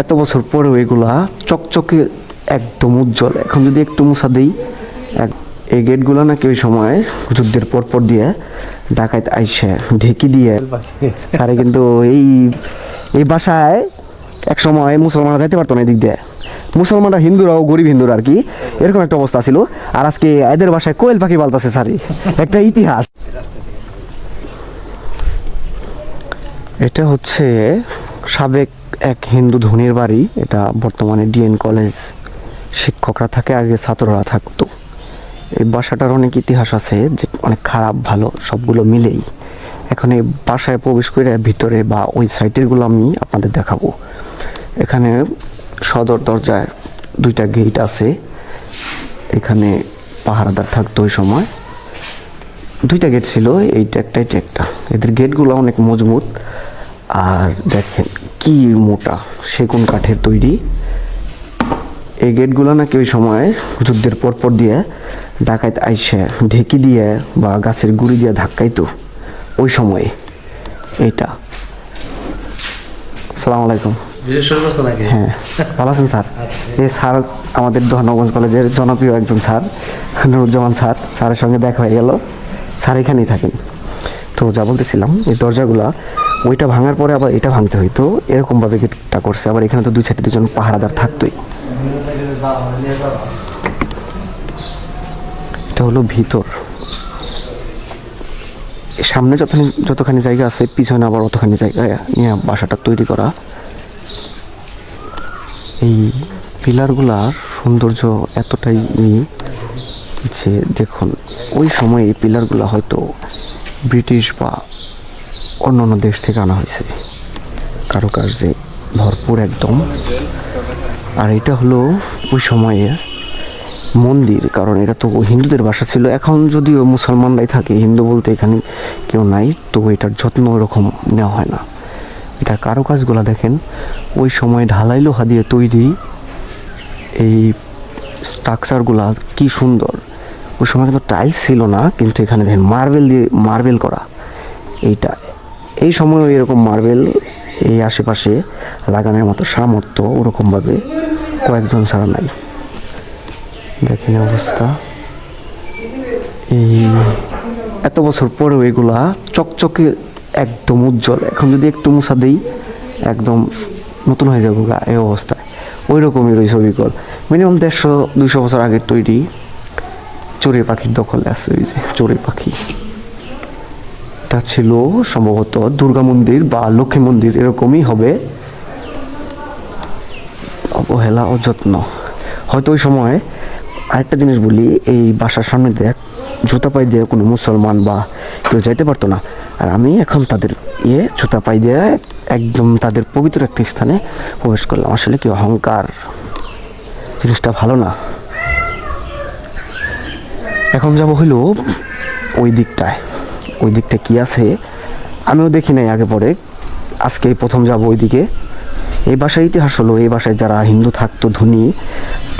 এত বছর পরেও এগুলা চকচকে একদম উজ্জ্বল। এখন যদি একটু মুছা দিই, এই গেটগুলো নাকি ওই সময় যুদ্ধের পর দিয়ে ডাকাত আইসে ঢেকি দিয়ে আরে কিন্তু এই এই বাসায় এক সময় মুসলমানরা যাইতে পারতো না এদিক দিয়ে। মুসলমানরা হিন্দুরাও গরিব হিন্দুরা আর কি, এরকম একটা অবস্থা ছিল। আর আজকে এদের বাসায় কোয়েল পাখি পালতাছে সারি, একটা ইতিহাস। এটা হচ্ছে সাবেক এক হিন্দু ধনীর বাড়ি। এটা বর্তমানে ডিএন কলেজ শিক্ষকরা থাকে, আগে ছাত্ররা থাকতো। এই বাসাটার অনেক ইতিহাস আছে, যে অনেক খারাপ ভালো সবগুলো মিলেই। এখন এই বাসায় প্রবেশ করে ভিতরে বা ওই সাইটেরগুলো আমি আপনাদের দেখাবো। এখানে সদর দরজায় 2টা গেট আছে। এখানে পাহারাদার থাকতো ওই সময়। 2টা গেট ছিল, এইটা একটা এটা একটা। এদের গেটগুলো অনেক মজবুত। আর দেখেন কি মোটা সেগুন কাঠের তৈরি। এই গেটগুলো নাকি ওই সময় যুদ্ধের পর দিয়ে ডাকাত আইসে ঢেকি দিয়ে বা গাছের গুঁড়ি দিয়ে ধাক্কাইতো ওই সময়ে। এইটা আসসালামু আলাইকুম। হ্যাঁ, ভালো আছেন স্যার? এই স্যার আমাদের ধর্মগঞ্জ কলেজের জনপ্রিয় একজন স্যার, নুরুজ্জামান স্যার। স্যারের সঙ্গে দেখা হয়ে গেল। স্যার এখানেই থাকেন। তো যা বলতেছিলাম, এই দরজাগুলা ওইটা ভাঙার পরে আবার এটা ভাঙতে হইতো, এরকমভাবে গেটটা করছে। আবার এখানে তো 2 সাইডে 2জন পাহারাদার থাকতোই। এটা হলো ভিতর। সামনে যতখানি জায়গা আছে, পিছনে আবার অতখানি জায়গা নিয়ে বাসাটা তৈরি করা। এই পিলারগুলার সৌন্দর্য এতটাই যে দেখুন, ওই সময় এই পিলারগুলো হয়তো ব্রিটিশ বা অন্য দেশ থেকে আনা হয়েছে, কারুকার্যে ভরপুর একদম। আর এটা হলো ওই সময়ের মন্দির, কারণ এটা তো হিন্দুদের বাসা ছিল। এখন যদিও মুসলমানরাই থাকে, হিন্দু বলতে এখানে কেউ নাই, তো এটার যত্ন ওরকম নেওয়া হয় না। এটার কারুকাজগুলো দেখেন, ওই সময় ঢালাই লোহা দিয়ে তৈরি এই স্ট্রাকচারগুলা কি সুন্দর। ওই সময় কিন্তু টাইলস ছিল না, কিন্তু এখানে দেখেন মার্বেল করা। এইটা এই সময় এরকম মার্বেল এই আশেপাশে লাগানোর মতো সামর্থ্য ওরকমভাবে কয়েকজন ছাড়া নাই। দেখেন অবস্থা। এই এত বছর পরেও এগুলা চকচকে একদম উজ্জ্বল। এখন যদি একটু মুছা দিই, একদম নতুন হয়ে যাবে এই অবস্থায়। ওই রকমই রয়েছে অবিকল। মিনিমাম 150-200 বছর আগের তৈরি। চড়ুই পাখির দখলে আছে ওই যে চড়ুই পাখি। এটা ছিল সম্ভবত দুর্গা মন্দির বা লক্ষ্মী মন্দির, এরকমই হবে। অবহেলা অযত্ন হয়তো ওই সময়। আরেকটা জিনিস বলি, এই বাসার সামনে দেখ জুতা পাই দিয়ে কোনো মুসলমান বা কেউ যাইতে পারতো না। আর আমি এখন তাদের জুতা পাই দিয়ে একদম তাদের পবিত্র একটি স্থানে প্রবেশ করলাম। আসলে কি অহংকার, জিনিসটা ভালো না। এখন যাব হইলো ওই দিকটায়। ওই দিকটা কি আছে আমিও দেখি নাই আগে পরে, আজকেই প্রথম যাব ওইদিকে। এই বাসার ইতিহাস হলো, এই বাসায় যারা হিন্দু থাকতো ধনী,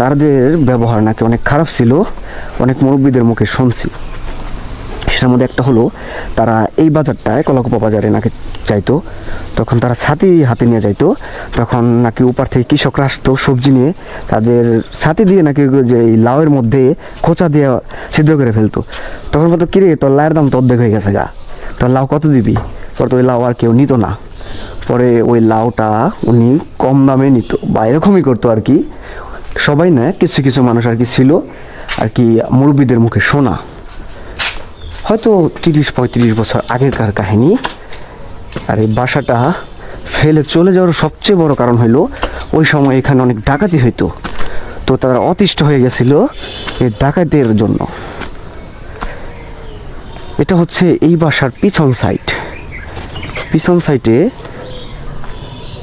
তাদের ব্যবহার নাকি অনেক খারাপ ছিল। অনেক মুরব্বীদের মুখে শুনছি। সেটার মধ্যে একটা হলো, তারা এই বাজারটায় কলাকুপা বাজারে নাকি যাইতো, তখন তারা ছাতি হাতে নিয়ে যাইতো। তখন নাকি উপার থেকে কৃষকরা আসতো সবজি নিয়ে, তাদের ছাতি দিয়ে নাকি যে এই লাউয়ের মধ্যে খোঁচা দিয়ে ছিদ্র করে ফেলতো। তখন বলতো, কিরে তোর লাউয়ের দাম তো অর্ধেক হয়ে গেছে গা, তোর লাউ কত দিবি? তোর তো ওই লাউ আর কেউ নিত না। পরে ওই লাউটা উনি কম দামে নিত বা এরকমই করতো আর কি। সবাই না, কিছু কিছু মানুষ আর কি ছিল আর কি, মুরব্বীদের মুখে শোনা। হয়তো 30-35 বছর আগেরকার কাহিনী। আর এই বাসাটা ফেলে চলে যাওয়ার সবচেয়ে বড় কারণ হইল, ওই সময় এখানে অনেক ডাকাতি হইতো, তো তারা অতিষ্ঠ হয়ে গেছিল এই ডাকাতের জন্য। এটা হচ্ছে এই বাসার পিছন সাইড। পিছন সাইডে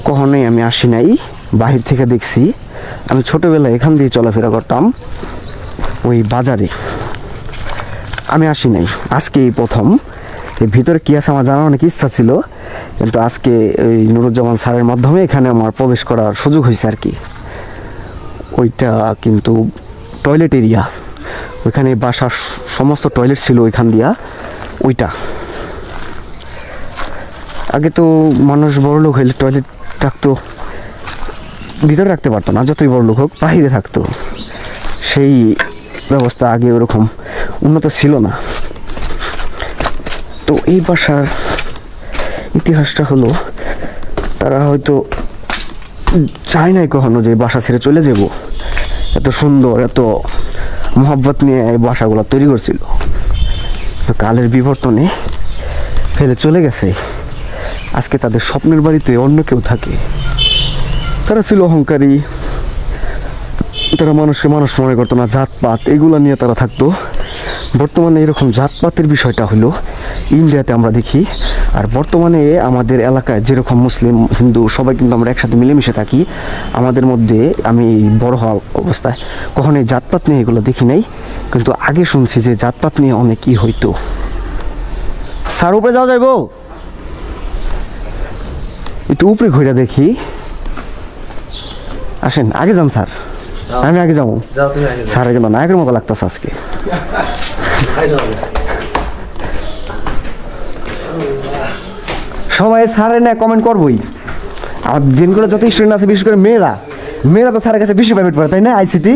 কখনোই আমি আসি নাই, বাহির থেকে দেখছি। আমি ছোটোবেলায় এখান দিয়ে চলাফেরা করতাম ওই বাজারে, আমি আসি নাই। আজকে এই প্রথম। এর ভিতরে কী আছে আমার জানার অনেক ইচ্ছা ছিল, কিন্তু আজকে ওই নুরুজ্জামান স্যারের মাধ্যমে এখানে আমার প্রবেশ করার সুযোগ হয়েছে আর কি। ওইটা কিন্তু টয়লেট এরিয়া, ওইখানে বাসার সমস্ত টয়লেট ছিল ওইখান দিয়া। ওইটা আগে তো মানুষ বড়লোক হইলে টয়লেট থাকতো, ভিতরে রাখতে পারতো না, যতই বড় লোক হোক বাইরে থাকতো। সেই ব্যবস্থা আগে ওরকম উন্নত ছিল না। তো এই বাসার ইতিহাসটা হলো, তারা হয়তো চায় নাই কখনো যে বাসা ছেড়ে চলে যাব। এত সুন্দর, এত মহব্বত নিয়ে এই বাসাগুলো তৈরি করছিল, কালের বিবর্তনে ফেলে চলে গেছে। আজকে তাদের স্বপ্নের বাড়িতে অন্য কেউ থাকে। তারা ছিল অহংকারী, তারা মানুষকে মানুষ মনে করতো না, জাতপাত এগুলো নিয়ে তারা থাকতো। বর্তমানে এরকম জাতপাতের বিষয়টা হলো ইন্ডিয়াতে আমরা দেখি। আর বর্তমানে আমাদের এলাকায় যেরকম মুসলিম হিন্দু সবাই কিন্তু আমরা একসাথে মিলেমিশে থাকি। আমাদের মধ্যে আমি বড় হওয়া অবস্থায় কখনো এই জাতপাত নিয়ে এগুলো দেখি নাই, কিন্তু আগে শুনছি যে জাতপাত নিয়ে অনেকই হইতো। স্যার উপরে যাওয়া যাইব? একটু উপরে ঘুরে দেখি, আসেন আগে যান স্যার। আমি আগে যাবো স্যার, কিন্তু নায়কের মতো লাগতেছে আজকে। সবাই স্যারের না কমেন্ট করবোই। আমার যেগুলো যত স্টুডেন্ট আছে, বিশেষ করে মেয়েরা তো স্যারের কাছে বেশি পেমেন্ট পড়ে, তাই না? আইসিটি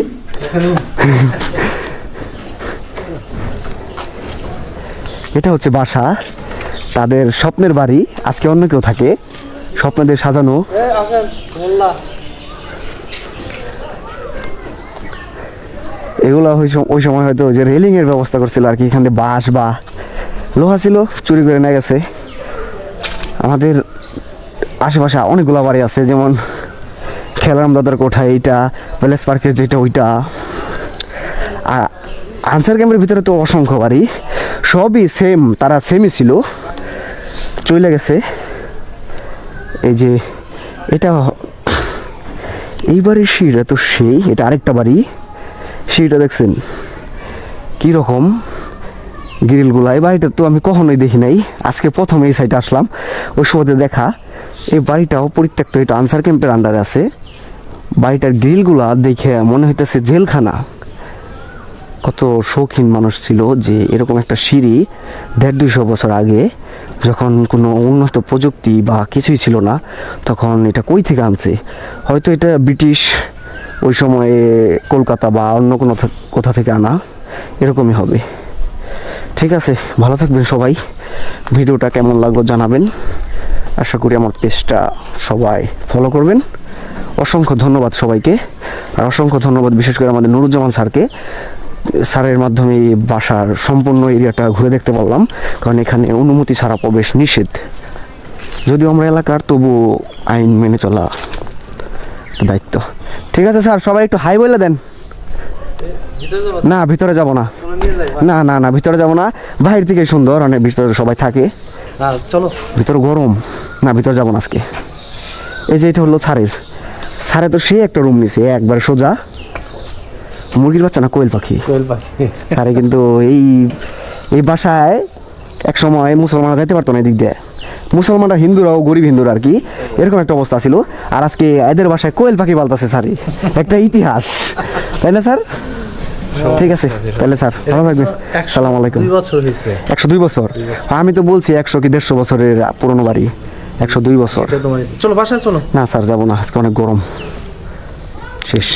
এটা হচ্ছে বাসা, তাদের স্বপ্নের বাড়ি। আজকে অন্য কেউ থাকে, স্বপ্নদের সাজানো। এগুলো ওই সময় হয়তো যে রেলিং এর ব্যবস্থা করছিল আর কি, এখানে বাঁশ বা লোহা ছিল, চুরি করে নিয়ে গেছে। আমাদের আশেপাশে অনেকগুলো বাড়ি আছে, যেমন খেলারাম দাদার কোঠা, এইটা প্যালেস পার্কের যেটা ওইটা। আর আনসার ক্যাম্পের ভিতরে তো অসংখ্য বাড়ি, সবই সেম, তারা সেমই ছিল, চলে গেছে। এই যে এটা এই বাড়ির সিঁড়িটা তো সেই, এটা আরেকটা বাড়ি। সিঁড়িটা দেখছেন কীরকম, গ্রিলগুলা। এই বাড়িটা তো আমি কখনোই দেখি নাই, আজকে প্রথম এই সাইডে আসলাম। ওই সময়তে দেখা এই বাড়িটাও পরিত্যক্ত, এটা আনসার ক্যাম্পের আন্ডারে আছে। বাড়িটার গ্রিলগুলা দেখে মনে হইতেছে জেলখানা। কত শৌখিন মানুষ ছিল যে এরকম একটা সিঁড়ি 150-200 বছর আগে, যখন কোনো উন্নত প্রযুক্তি বা কিছুই ছিল না, তখন এটা কই থেকে আনছে? হয়তো এটা ব্রিটিশ ওই সময়ে কলকাতা বা অন্য কোনো কোথা থেকে আনা, এরকমই হবে। ঠিক আছে, ভালো থাকবেন সবাই। ভিডিওটা কেমন লাগলো জানাবেন। আশা করি আমার পেজটা সবাই ফলো করবেন। অসংখ্য ধন্যবাদ সবাইকে, আর অসংখ্য ধন্যবাদ বিশেষ করে আমাদের নুরুজ্জামান স্যারকে। স্যারের মাধ্যমে এই বাসার সম্পূর্ণ এরিয়াটা ঘুরে দেখতে পারলাম, কারণ এখানে অনুমতি ছাড়া প্রবেশ নিষেধ। যদিও আমরা এলাকার, তবু আইন মেনে চলা দায়িত্ব। ঠিক আছে স্যার, সবাই একটু হাই বলে দেন। না ভিতরে যাব না, না না না ভিতরে যাব না, বাইরে থেকে সুন্দর, অনেক ভিতরে সবাই থাকে। চলো, ভিতরে গরম, না ভিতরে যাব না আজকে। এই যে এটা হলো স্যারে তো সেই একটা রুম নিছে একবার সোজা। মুরগির বাচ্চা না কোয়েল পাখি, স্যারে কিন্তু এই বাসায় এক সময় মুসলমানরা যাইতে পারতো না এদিক দিয়ে। মুসলমানরা, হিন্দুরাও, গরিব হিন্দুরা আর কি, এরকম একটা অবস্থা ছিল। আর আজকে এদের বাসায় কোয়েল পাখি পালতাছে স্যারই, একটা ইতিহাস, তাই না স্যার? ঠিক আছে তাহলে স্যার, ভালো থাকবেন। সালাম আলাইকুম। 102 বছর? আমি তো বলছি 100 কি 150 বছরের পুরনো বাড়ি, 102 বছর। চলো বাসায় চলো। না স্যার, যাবো না, আজকে অনেক গরম। শেষ।